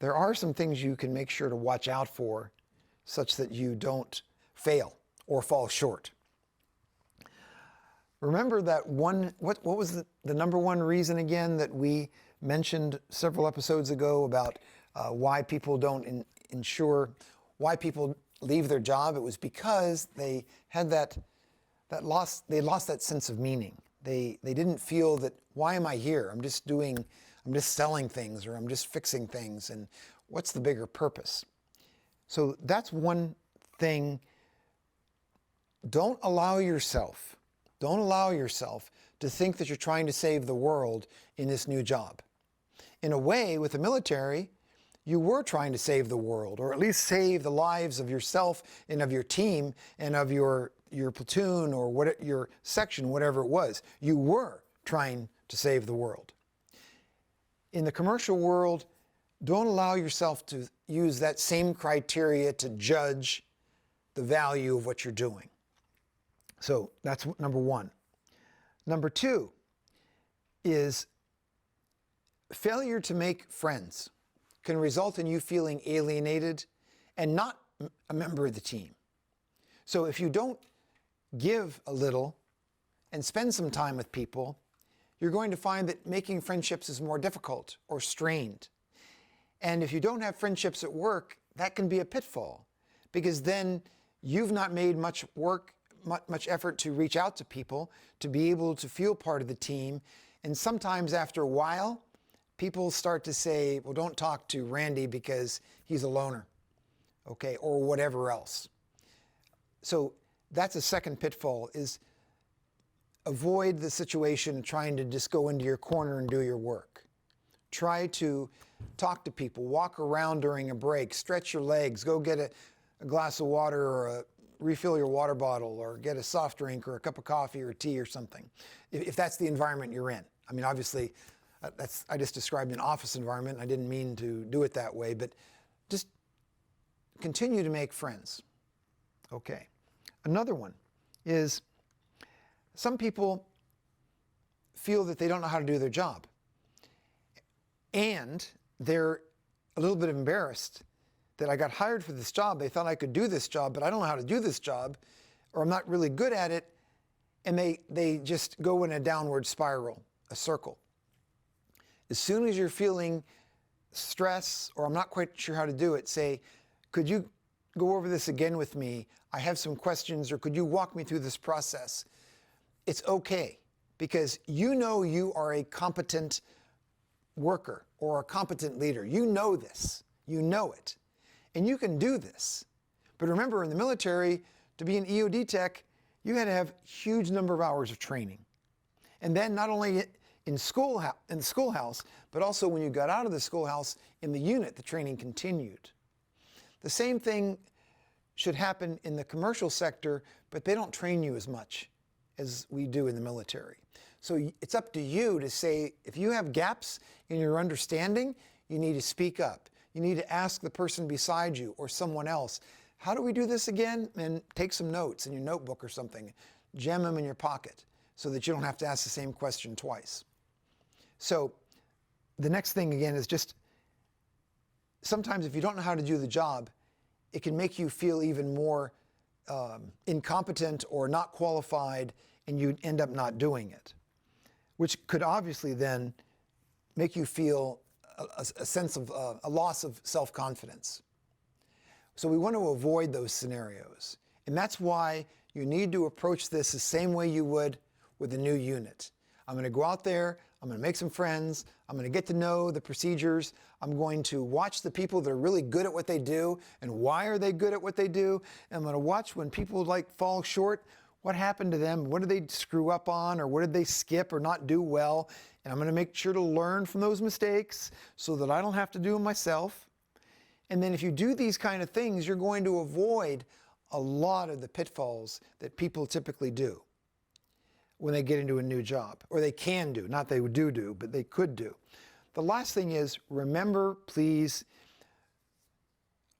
there are some things you can make sure to watch out for such that you don't fail or fall short. Remember that what was the number one reason again that we mentioned several episodes ago about why people don't ensure, why people leave their job? It was because they had they lost that sense of meaning. They didn't feel that, why am I here? I'm just selling things, or I'm just fixing things, and what's the bigger purpose? So that's one thing. Don't allow yourself to think that you're trying to save the world in this new job. In a way, with the military, you were trying to save the world, or at least save the lives of yourself and of your team and of your platoon or your section, whatever it was. You were trying to save the world. In the commercial world, don't allow yourself to use that same criteria to judge the value of what you're doing. So that's number one. Number two is failure to make friends can result in you feeling alienated and not a member of the team. So if you don't give a little and spend some time with people, you're going to find that making friendships is more difficult or strained. And if you don't have friendships at work, that can be a pitfall, because then you've not made much effort to reach out to people, to be able to feel part of the team. And sometimes after a while, people start to say, well, don't talk to Randy because he's a loner, okay, or whatever else. So that's a second pitfall, is avoid the situation trying to just go into your corner and do your work. Try to talk to people, walk around during a break, stretch your legs, go get a glass of water, or refill your water bottle, or get a soft drink or a cup of coffee or tea or something, if that's the environment you're in. I mean, obviously, I just described an office environment. I didn't mean to do it that way, but just continue to make friends. Okay. Another one is some people feel that they don't know how to do their job, and they're a little bit embarrassed that I got hired for this job. They thought I could do this job, but I don't know how to do this job, or I'm not really good at it, and they just go in a downward spiral, a circle. As soon as you're feeling stress, or I'm not quite sure how to do it, say, could you go over this again with me? I have some questions, or could you walk me through this process? It's okay, because you know you are a competent worker or a competent leader. You know this. You know it. And you can do this. But remember, in the military, to be an EOD tech, you had to have a huge number of hours of training. And then not only in the schoolhouse, but also when you got out of the schoolhouse, in the unit, the training continued. The same thing should happen in the commercial sector, but they don't train you as much as we do in the military. So it's up to you to say, if you have gaps in your understanding, you need to speak up. You need to ask the person beside you or someone else, how do we do this again? And take some notes in your notebook or something. Jam them in your pocket so that you don't have to ask the same question twice. So the next thing again is just, sometimes if you don't know how to do the job, it can make you feel even more incompetent or not qualified, and you end up not doing it, which could obviously then make you feel a sense of a loss of self-confidence. So we want to avoid those scenarios. And that's why you need to approach this the same way you would with a new unit. I'm going to go out there, I'm going to make some friends, I'm going to get to know the procedures, I'm going to watch the people that are really good at what they do and why are they good at what they do, and I'm going to watch when people fall short, what happened to them, what did they screw up on, or what did they skip or not do well, and I'm going to make sure to learn from those mistakes so that I don't have to do them myself. And then if you do these kind of things, you're going to avoid a lot of the pitfalls that people typically do when they get into a new job, or they can do, not they do, but they could do. The last thing is, remember, please,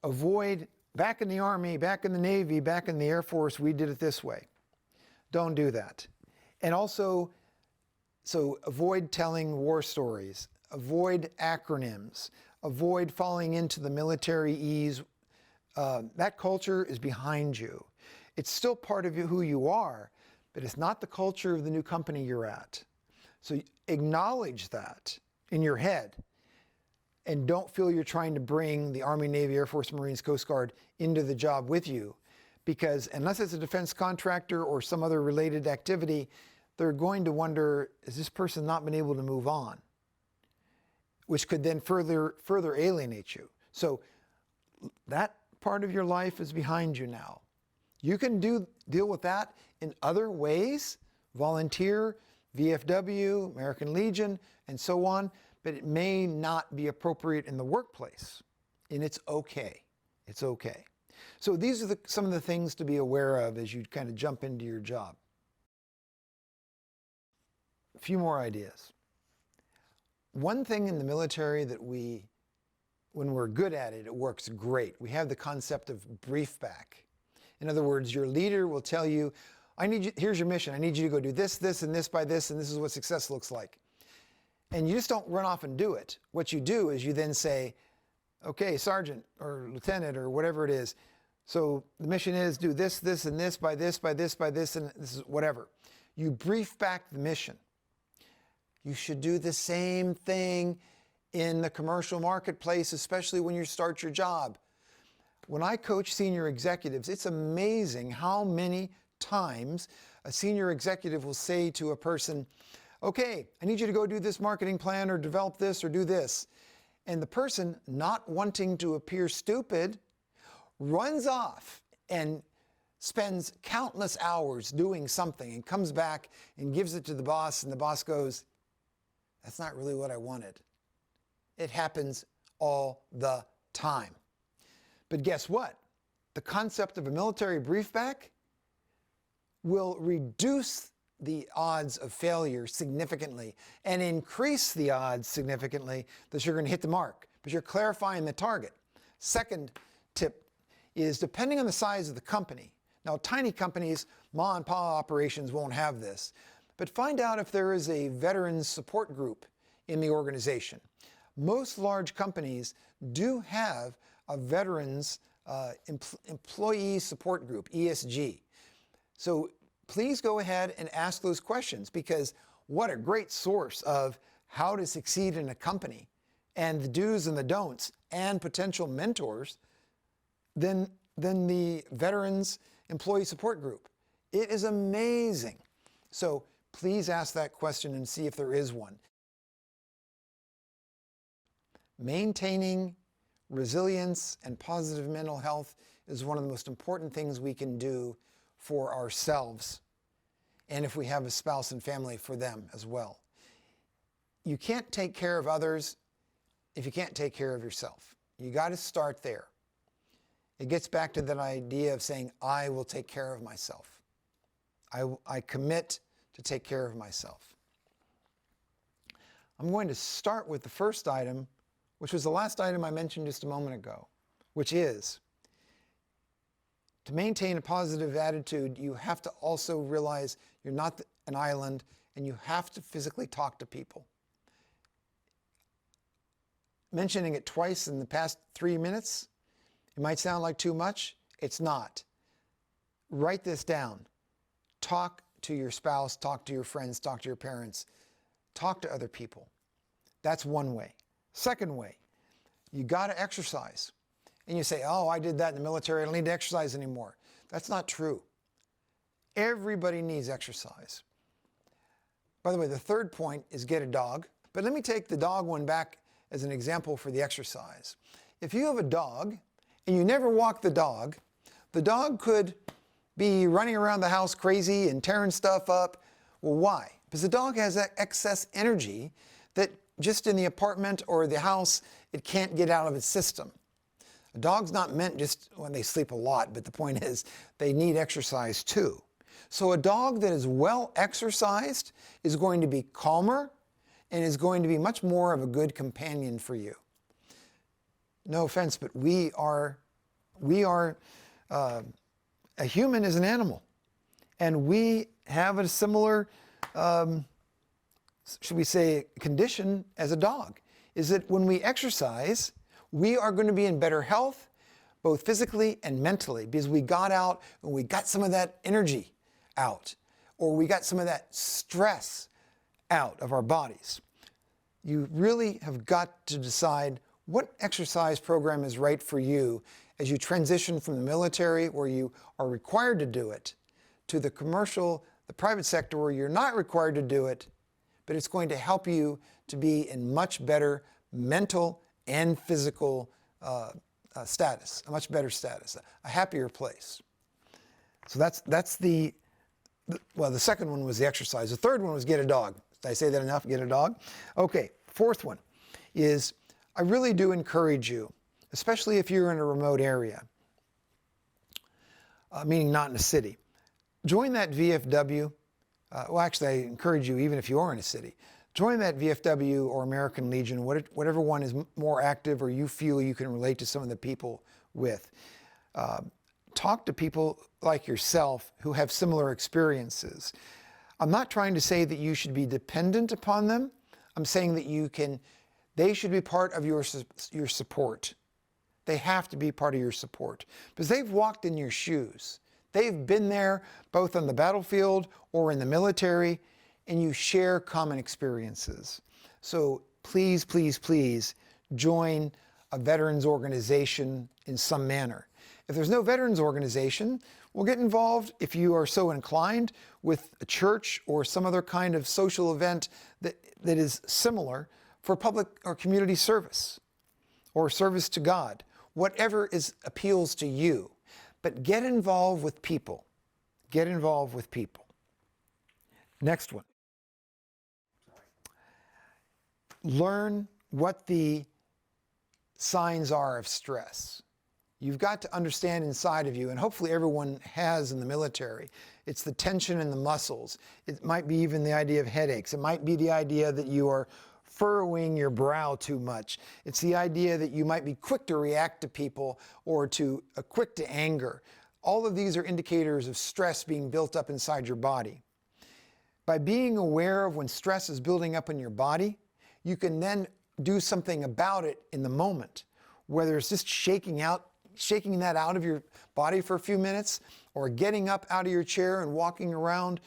avoid, back in the Army, back in the Navy, back in the Air Force, we did it this way. Don't do that. And also, so avoid telling war stories, avoid acronyms, avoid falling into the military ease. That culture is behind you. It's still part of who you are, but it's not the culture of the new company you're at. So acknowledge that in your head, and don't feel you're trying to bring the Army, Navy, Air Force, Marines, Coast Guard into the job with you, because unless it's a defense contractor or some other related activity, they're going to wonder, has this person not been able to move on? Which could then further alienate you. So that part of your life is behind you now. You can deal with that in other ways, volunteer, VFW, American Legion, and so on, but it may not be appropriate in the workplace, and it's okay. It's okay. So these are some of the things to be aware of as you kind of jump into your job. A few more ideas. One thing in the military that when we're good at it, it works great. We have the concept of brief back. In other words, your leader will tell you, here's your mission. I need you to go do this, this, and this by this, and this is what success looks like. And you just don't run off and do it. What you do is you then say, okay, sergeant or lieutenant or whatever it is, so the mission is do this, this, and this by this, by this, by this, and this is whatever. You brief back the mission. You should do the same thing in the commercial marketplace, especially when you start your job. When I coach senior executives, it's amazing how many times a senior executive will say to a person, okay, I need you to go do this marketing plan or develop this or do this. And the person, not wanting to appear stupid, runs off and spends countless hours doing something and comes back and gives it to the boss, and the boss goes, that's not really what I wanted. It happens all the time. But guess what? The concept of a military briefback will reduce the odds of failure significantly and increase the odds significantly that you're going to hit the mark, but you're clarifying the target. Second tip is, depending on the size of the company. Now, tiny companies, ma and pa operations won't have this, but find out if there is a veterans support group in the organization. Most large companies do have a veterans employee support group, ESG. So please go ahead and ask those questions, because what a great source of how to succeed in a company and the do's and the don'ts and potential mentors than the Veterans Employee Support Group. It is amazing. So please ask that question and see if there is one. Maintaining resilience and positive mental health is one of the most important things we can do for ourselves, and if we have a spouse and family, for them as well. You can't take care of others if you can't take care of yourself. You got to start there. It gets back to that idea of saying, I will take care of myself. I commit to take care of myself. I'm going to start with the first item, which was the last item I mentioned just a moment ago, which is, to maintain a positive attitude, you have to also realize you're not an island, and you have to physically talk to people. Mentioning it twice in the past 3 minutes, it might sound like too much. It's not. Write this down. Talk to your spouse, talk to your friends, talk to your parents, talk to other people. That's one way. Second way, you got to exercise. And you say, oh, I did that in the military, I don't need to exercise anymore. That's not true. Everybody needs exercise. By the way, the third point is get a dog. But let me take the dog one back as an example for the exercise. If you have a dog and you never walk the dog could be running around the house crazy and tearing stuff up. Well, why? Because the dog has that excess energy that just in the apartment or the house, it can't get out of its system. A dog's not meant just when they sleep a lot, but the point is they need exercise too. So a dog that is well exercised is going to be calmer and is going to be much more of a good companion for you. No offense, but a human is an animal, and we have a similar, should we say, condition as a dog. is that when we exercise, we are going to be in better health, both physically and mentally, because we got out and we got some of that energy out, or we got some of that stress out of our bodies. You really have got to decide what exercise program is right for you as you transition from the military, where you are required to do it, to the commercial, the private sector, where you're not required to do it, but it's going to help you to be in much better mental and physical status, a much better status, a happier place. So that's the second one was the exercise. The third one was get a dog. Did I say that enough? Get a dog? Okay, fourth one is I really do encourage you, especially if you're in a remote area, meaning not in a city, join that VFW. Well, actually, I encourage you, even if you are in a city, join that VFW or American Legion, whatever one is more active or you feel you can relate to some of the people with. Talk to people like yourself who have similar experiences. I'm not trying to say that you should be dependent upon them. I'm saying that they should be part of your support. They have to be part of your support because they've walked in your shoes. They've been there both on the battlefield or in the military, and you share common experiences. So please, please, please join a veterans organization in some manner. If there's no veterans organization, we'll get involved, if you are so inclined, with a church or some other kind of social event that is similar for public or community service or service to God, whatever appeals to you. But get involved with people. Get involved with people. Next one. Learn what the signs are of stress. You've got to understand inside of you, and hopefully everyone has in the military, it's the tension in the muscles. It might be even the idea of headaches. It might be the idea that you are furrowing your brow too much. It's the idea that you might be quick to react to people or quick to anger. All of these are indicators of stress being built up inside your body. By being aware of when stress is building up in your body, you can then do something about it in the moment, whether it's just shaking that out of your body for a few minutes, or getting up out of your chair and walking around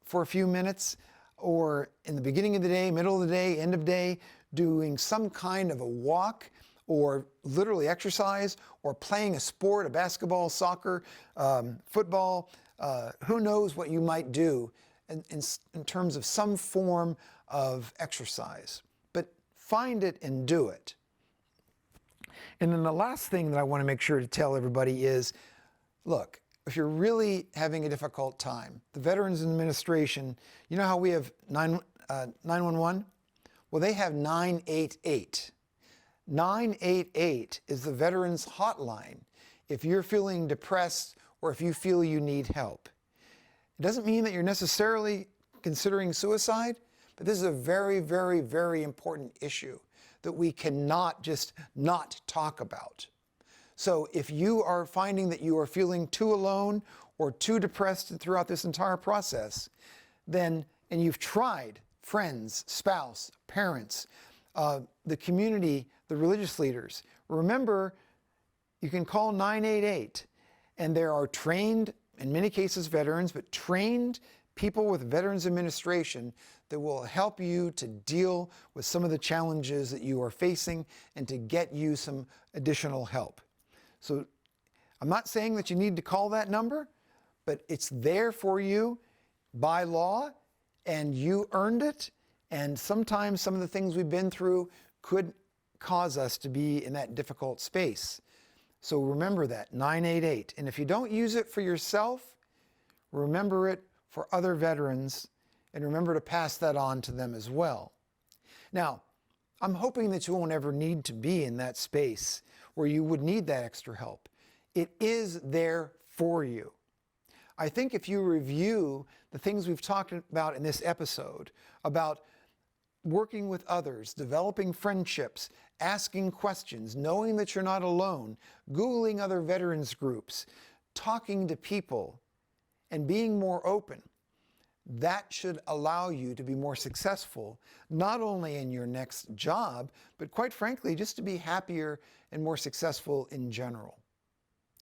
for a few minutes, or in the beginning of the day, middle of the day, end of day, doing some kind of a walk or literally exercise, or playing a sport, a basketball, soccer, football, who knows what you might do in terms of some form of exercise. But find it and do it. And then the last thing that I want to make sure to tell everybody is, look, if you're really having a difficult time, the Veterans Administration, you know how we have 911? Well, they have 988. 988 is the Veterans Hotline if you're feeling depressed or if you feel you need help. It doesn't mean that you're necessarily considering suicide, but this is a very, very, very important issue that we cannot just not talk about. So if you are finding that you are feeling too alone or too depressed throughout this entire process, and you've tried friends, spouse, parents, the community, the religious leaders, remember you can call 988, and there are trained, in many cases veterans, but trained people with Veterans Administration that will help you to deal with some of the challenges that you are facing and to get you some additional help. So I'm not saying that you need to call that number, but it's there for you by law, and you earned it. And sometimes some of the things we've been through could cause us to be in that difficult space. So remember that, 988. And if you don't use it for yourself, remember it for other veterans, and remember to pass that on to them as well. Now, I'm hoping that you won't ever need to be in that space where you would need that extra help. It is there for you. I think if you review the things we've talked about in this episode, about working with others, developing friendships, asking questions, knowing that you're not alone, Googling other veterans groups, talking to people, and being more open, that should allow you to be more successful, not only in your next job, but quite frankly, just to be happier and more successful in general.